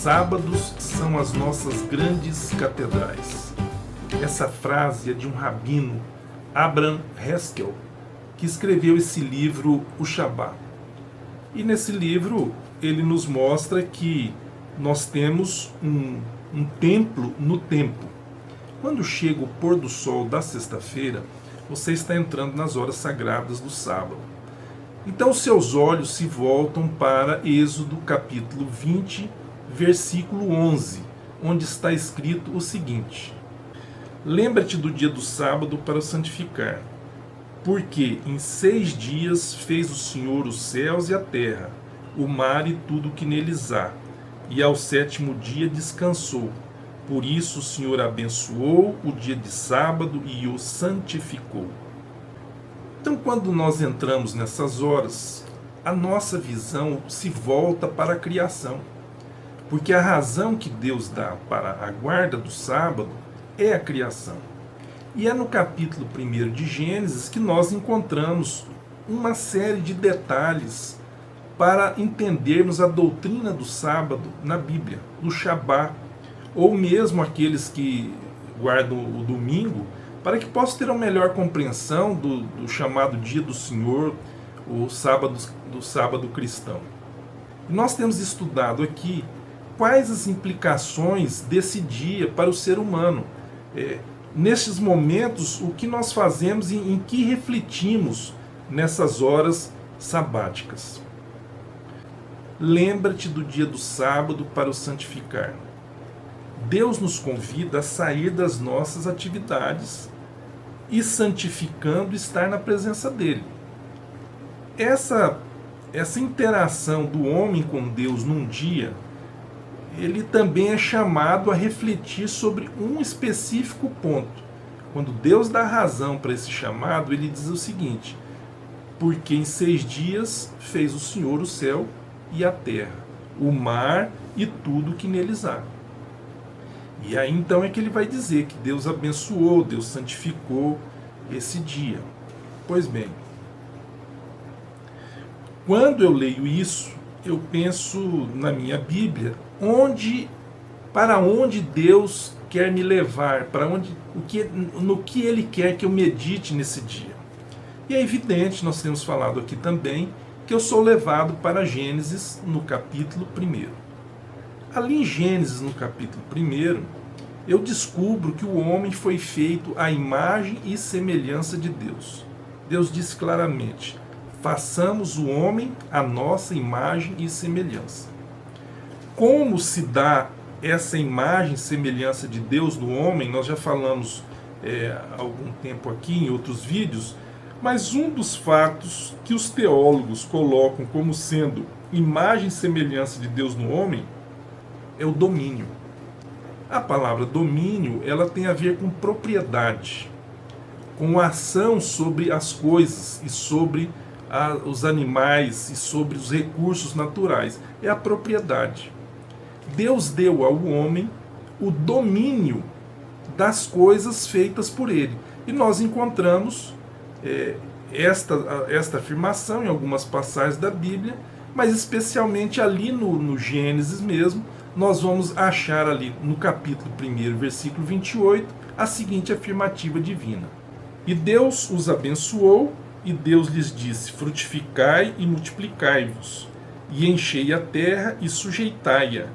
sábados são as nossas grandes catedrais. Essa frase é de um rabino, Abraham Heskel, que escreveu esse livro, o Shabá. E nesse livro ele nos mostra que nós temos um templo no tempo. Quando chega o pôr do sol da sexta-feira, você está entrando nas horas sagradas do sábado. Então seus olhos se voltam para Êxodo capítulo 20, versículo 11, onde está escrito o seguinte: Lembra-te do dia do sábado para o santificar, porque em 6 dias fez o Senhor os céus e a terra, o mar e tudo que neles há, e ao 7º dia descansou. Por isso o Senhor abençoou o dia de sábado e o santificou. Então, quando nós entramos nessas horas, a nossa visão se volta para a criação. Porque a razão que Deus dá para a guarda do sábado é a criação. E é no capítulo 1 de Gênesis que nós encontramos uma série de detalhes para entendermos a doutrina do sábado na Bíblia, no Shabá, ou mesmo aqueles que guardam o domingo, para que possam ter uma melhor compreensão do chamado dia do Senhor, o sábado, do sábado cristão. E nós temos estudado aqui quais as implicações desse dia para o ser humano. Nestes momentos, o que nós fazemos e em que refletimos nessas horas sabáticas. Lembra-te do dia do sábado para o santificar. Deus nos convida a sair das nossas atividades e, santificando, estar na presença dele. Essa interação do homem com Deus num dia, ele também é chamado a refletir sobre um específico ponto. Quando Deus dá razão para esse chamado, ele diz o seguinte: porque em 6 dias fez o Senhor o céu e a terra, o mar e tudo que neles há. E aí então é que ele vai dizer que Deus abençoou, Deus santificou esse dia. Pois bem, quando eu leio isso, eu penso na minha Bíblia, para onde Deus quer me levar, no que Ele quer que eu medite nesse dia. E é evidente, nós temos falado aqui também, que eu sou levado para Gênesis no capítulo 1. Ali em Gênesis, no capítulo 1, eu descubro que o homem foi feito à imagem e semelhança de Deus. Deus disse claramente: façamos o homem à nossa imagem e semelhança. Como se dá essa imagem e semelhança de Deus no homem, nós já falamos há algum tempo aqui em outros vídeos, mas um dos fatos que os teólogos colocam como sendo imagem e semelhança de Deus no homem é o domínio. A palavra domínio, ela tem a ver com propriedade, com ação sobre as coisas e sobre os animais e sobre os recursos naturais. É a propriedade. Deus deu ao homem o domínio das coisas feitas por ele. E nós encontramos esta afirmação em algumas passagens da Bíblia, mas especialmente ali no Gênesis mesmo, nós vamos achar ali no capítulo 1, versículo 28, a seguinte afirmativa divina: E Deus os abençoou, e Deus lhes disse: frutificai e multiplicai-vos, e enchei a terra e sujeitai-a,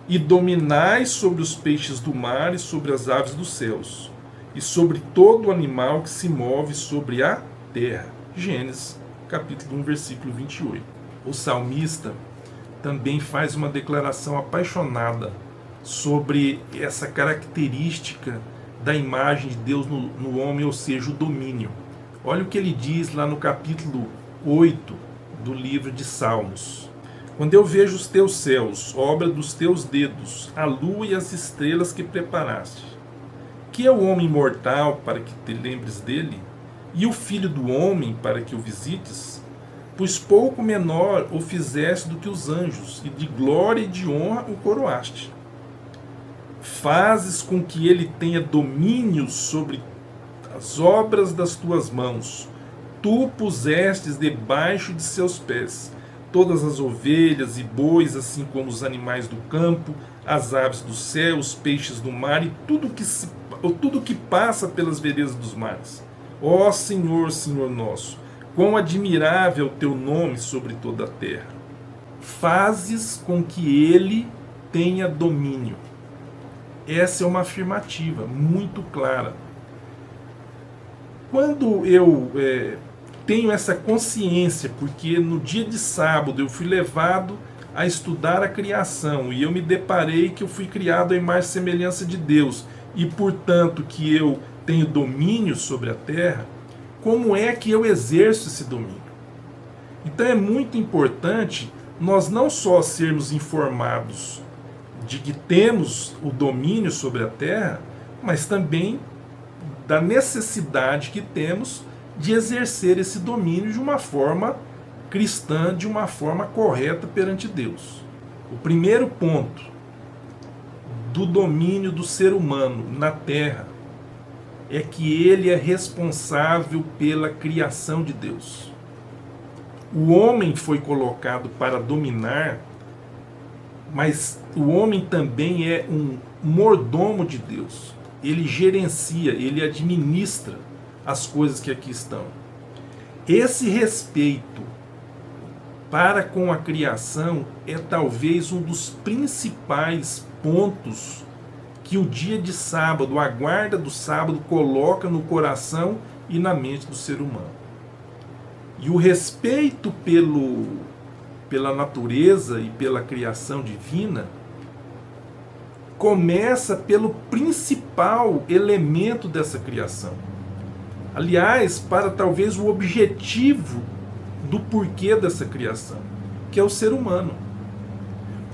e dominai sobre os peixes do mar e sobre as aves dos céus, e sobre todo animal que se move sobre a terra. Gênesis, capítulo 1, versículo 28. O salmista também faz uma declaração apaixonada sobre essa característica da imagem de Deus no homem, ou seja, o domínio. Olha o que ele diz lá no capítulo 8 do livro de Salmos: Quando eu vejo os teus céus, obra dos teus dedos, a lua e as estrelas que preparaste, que é o homem mortal para que te lembres dele, e o filho do homem para que o visites? Pois pouco menor o fizeste do que os anjos, e de glória e de honra o coroaste. Fazes com que ele tenha domínio sobre as obras das tuas mãos. Tu pusestes debaixo de seus pés. todas as ovelhas e bois, assim como os animais do campo, as aves do céu, os peixes do mar e tudo que passa pelas veredas dos mares. Ó Senhor, Senhor nosso, quão admirável é o teu nome sobre toda a terra. Fazes com que ele tenha domínio. Essa é uma afirmativa muito clara. Quando eu tenho essa consciência, porque no dia de sábado eu fui levado a estudar a criação e eu me deparei que eu fui criado à imagem e semelhança de Deus e, portanto, que eu tenho domínio sobre a terra, como é que eu exerço esse domínio? Então é muito importante nós não só sermos informados de que temos o domínio sobre a terra, mas também da necessidade que temos de exercer esse domínio de uma forma cristã, de uma forma correta perante Deus. O primeiro ponto do domínio do ser humano na terra é que ele é responsável pela criação de Deus. O homem foi colocado para dominar, mas o homem também é um mordomo de Deus. Ele gerencia, ele administra as coisas que aqui estão. Esse respeito para com a criação é talvez um dos principais pontos que o dia de sábado, a guarda do sábado, coloca no coração e na mente do ser humano. E o respeito pela natureza e pela criação divina começa pelo principal elemento dessa criação. Aliás, para talvez o objetivo do porquê dessa criação, que é o ser humano.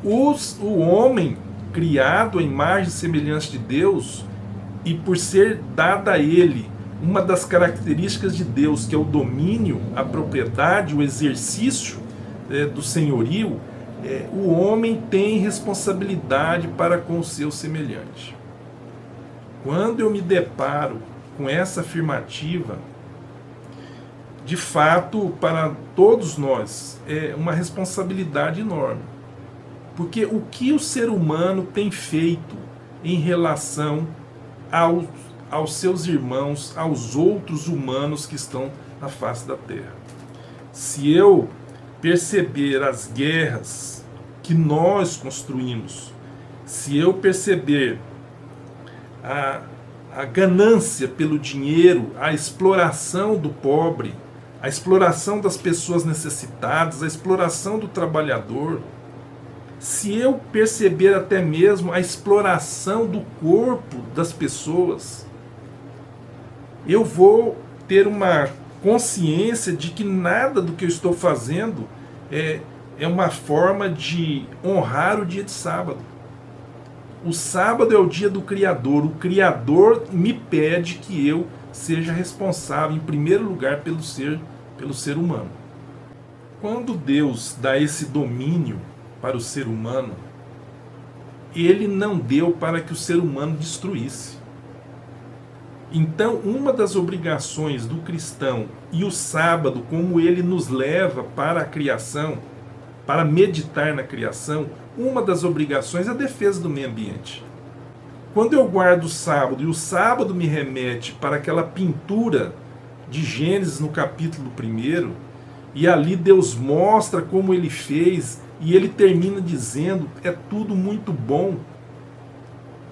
O homem, criado à imagem e semelhança de Deus, e por ser dada a ele uma das características de Deus, que é o domínio, a propriedade, o exercício do senhorio, o homem tem responsabilidade para com o seu semelhante. Quando eu me deparo com essa afirmativa, de fato, para todos nós, é uma responsabilidade enorme. Porque o que o ser humano tem feito em relação aos seus irmãos, aos outros humanos que estão na face da Terra? Se eu perceber as guerras que nós construímos, se eu perceber a ganância pelo dinheiro, a exploração do pobre, a exploração das pessoas necessitadas, a exploração do trabalhador, se eu perceber até mesmo a exploração do corpo das pessoas, eu vou ter uma consciência de que nada do que eu estou fazendo é uma forma de honrar o dia de sábado. O sábado é o dia do Criador. O Criador me pede que eu seja responsável, em primeiro lugar, pelo ser humano. Quando Deus dá esse domínio para o ser humano, ele não deu para que o ser humano destruísse. Então, uma das obrigações do cristão, e o sábado, como ele nos leva para a criação, para meditar na criação, uma das obrigações é a defesa do meio ambiente. Quando eu guardo o sábado, e o sábado me remete para aquela pintura de Gênesis no capítulo 1, e ali Deus mostra como ele fez, e ele termina dizendo, é tudo muito bom.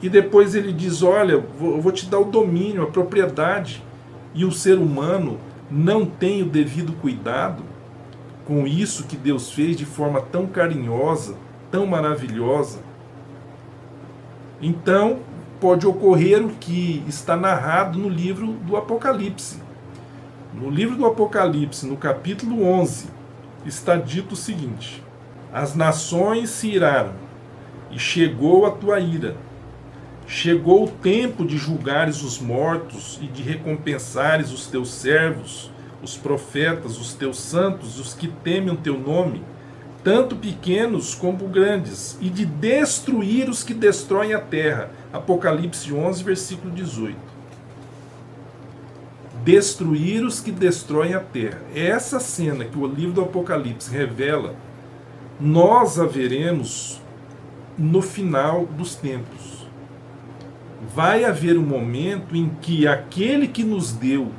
E depois ele diz, olha, eu vou te dar o domínio, a propriedade, e o ser humano não tem o devido cuidado com isso que Deus fez de forma tão carinhosa, tão maravilhosa. Então, pode ocorrer o que está narrado no livro do Apocalipse. No livro do Apocalipse, no capítulo 11, está dito o seguinte: as nações se iraram, e chegou a tua ira. Chegou o tempo de julgares os mortos e de recompensares os teus servos, os profetas, os teus santos, os que temem o teu nome, tanto pequenos como grandes, e de destruir os que destroem a terra. Apocalipse 11, versículo 18. Destruir os que destroem a terra. Essa cena que o livro do Apocalipse revela nós a veremos no final dos tempos. Vai haver um momento em que aquele que nos deu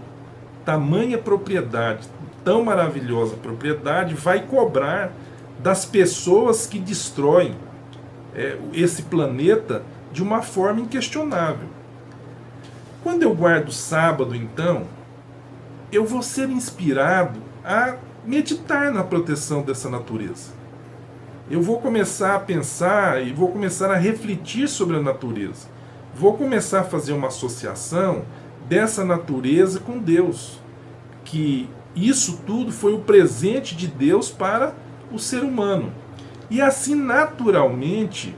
tamanha propriedade, tão maravilhosa propriedade, vai cobrar das pessoas que destroem esse planeta de uma forma inquestionável. Quando eu guardo o sábado, então, eu vou ser inspirado a meditar na proteção dessa natureza. Eu vou começar a pensar e vou começar a refletir sobre a natureza. Vou começar a fazer uma associação dessa natureza com Deus. Que isso tudo foi o presente de Deus para o ser humano. E assim, naturalmente,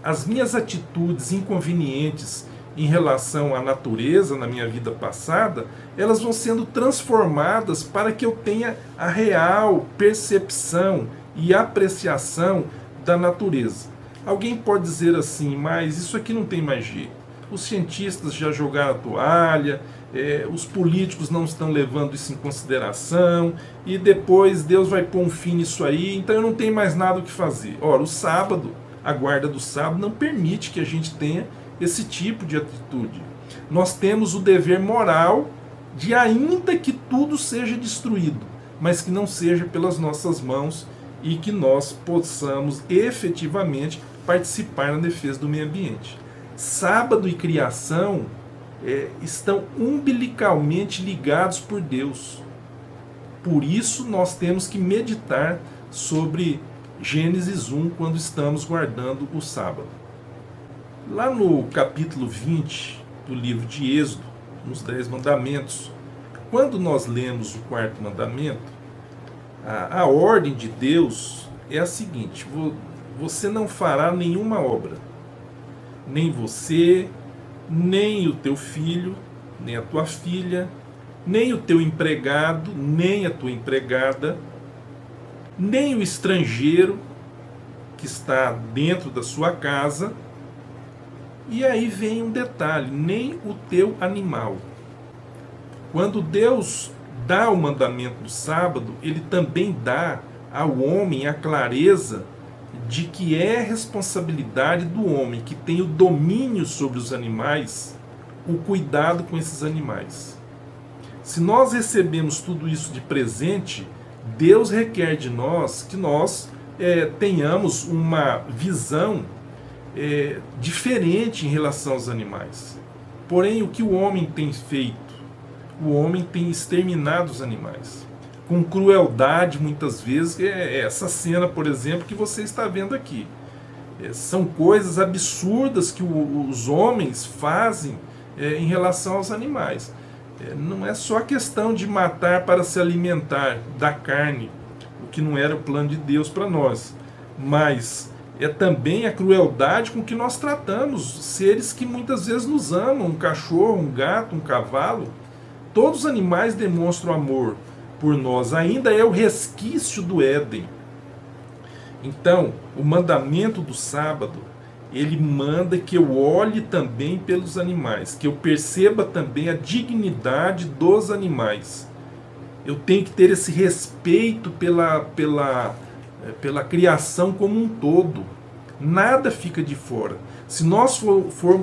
as minhas atitudes inconvenientes em relação à natureza na minha vida passada, elas vão sendo transformadas para que eu tenha a real percepção e apreciação da natureza. Alguém pode dizer assim, mas isso aqui não tem mais jeito. Os cientistas já jogaram a toalha, os políticos não estão levando isso em consideração, e depois Deus vai pôr um fim nisso aí, então eu não tenho mais nada o que fazer. Ora, o sábado, a guarda do sábado não permite que a gente tenha esse tipo de atitude. Nós temos o dever moral de, ainda que tudo seja destruído, mas que não seja pelas nossas mãos e que nós possamos efetivamente participar na defesa do meio ambiente. Sábado e criação estão umbilicalmente ligados por Deus. Por isso nós temos que meditar sobre Gênesis 1 quando estamos guardando o sábado. Lá no capítulo 20 do livro de Êxodo, nos 10 mandamentos, quando nós lemos o quarto mandamento, a ordem de Deus é a seguinte: você não fará nenhuma obra, nem você, nem o teu filho, nem a tua filha, nem o teu empregado, nem a tua empregada, nem o estrangeiro que está dentro da sua casa. E aí vem um detalhe: nem o teu animal. Quando Deus dá o mandamento do sábado, ele também dá ao homem a clareza de que é responsabilidade do homem que tem o domínio sobre os animais, o cuidado com esses animais. Se nós recebemos tudo isso de presente, Deus requer de nós que nós tenhamos uma visão diferente em relação aos animais. Porém, o que o homem tem feito? O homem tem exterminado os animais com crueldade, muitas vezes. Essa cena, por exemplo, que você está vendo aqui. São coisas absurdas que os homens fazem em relação aos animais. Não é só questão de matar para se alimentar da carne, o que não era o plano de Deus para nós, mas é também a crueldade com que nós tratamos seres que muitas vezes nos amam, um cachorro, um gato, um cavalo. Todos os animais demonstram amor por nós, ainda é o resquício do Éden. Então, o mandamento do sábado, ele manda que eu olhe também pelos animais, que eu perceba também a dignidade dos animais. Eu tenho que ter esse respeito pela criação como um todo. Nada fica de fora. Se nós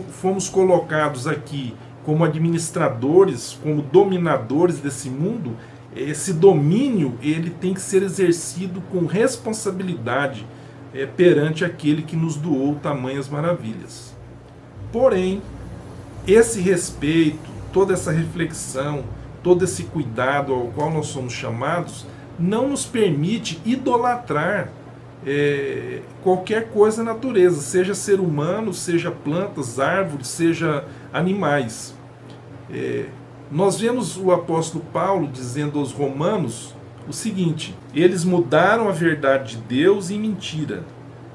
formos colocados aqui como administradores, como dominadores desse mundo, esse domínio ele tem que ser exercido com responsabilidade perante aquele que nos doou tamanhas maravilhas. Porém, esse respeito, toda essa reflexão, todo esse cuidado ao qual nós somos chamados, não nos permite idolatrar qualquer coisa na natureza, seja ser humano, seja plantas, árvores, seja animais. Nós vemos o apóstolo Paulo dizendo aos romanos o seguinte: eles mudaram a verdade de Deus em mentira,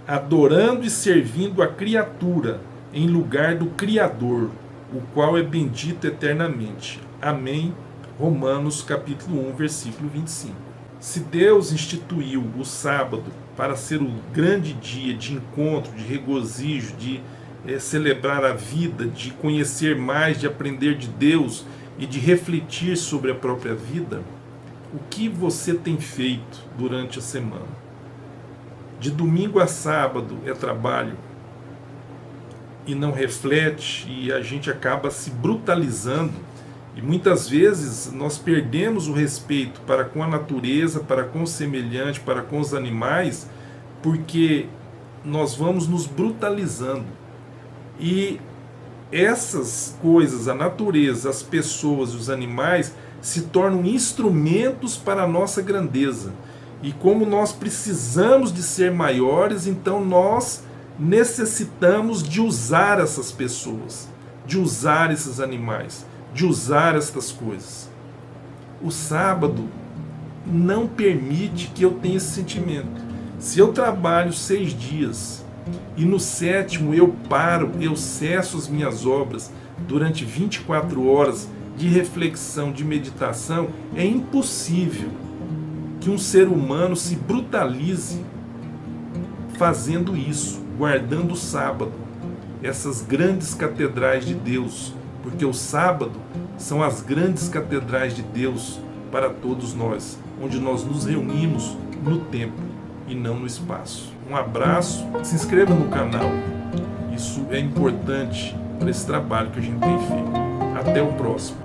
adorando e servindo a criatura em lugar do Criador, o qual é bendito eternamente. Amém. Romanos capítulo 1, versículo 25. Se Deus instituiu o sábado para ser o grande dia de encontro, de regozijo, de celebrar a vida, de conhecer mais, de aprender de Deus e de refletir sobre a própria vida, o que você tem feito durante a semana? de domingo a sábado é trabalho e não reflete, e a gente acaba se brutalizando, e muitas vezes nós perdemos o respeito para com a natureza, para com o semelhante, para com os animais, porque nós vamos nos brutalizando. E essas coisas, a natureza, as pessoas e os animais, se tornam instrumentos para a nossa grandeza. E como nós precisamos de ser maiores, então nós necessitamos de usar essas pessoas, de usar esses animais, de usar estas coisas. O sábado não permite que eu tenha esse sentimento. Se eu trabalho 6 dias e no 7º eu paro, eu cesso as minhas obras durante 24 horas de reflexão, de meditação, é impossível que um ser humano se brutalize fazendo isso, guardando o sábado, essas grandes catedrais de Deus, porque o sábado são as grandes catedrais de Deus para todos nós, onde nós nos reunimos no tempo e não no espaço. Um abraço, se inscreva no canal, isso é importante para esse trabalho que a gente tem feito. Até o próximo.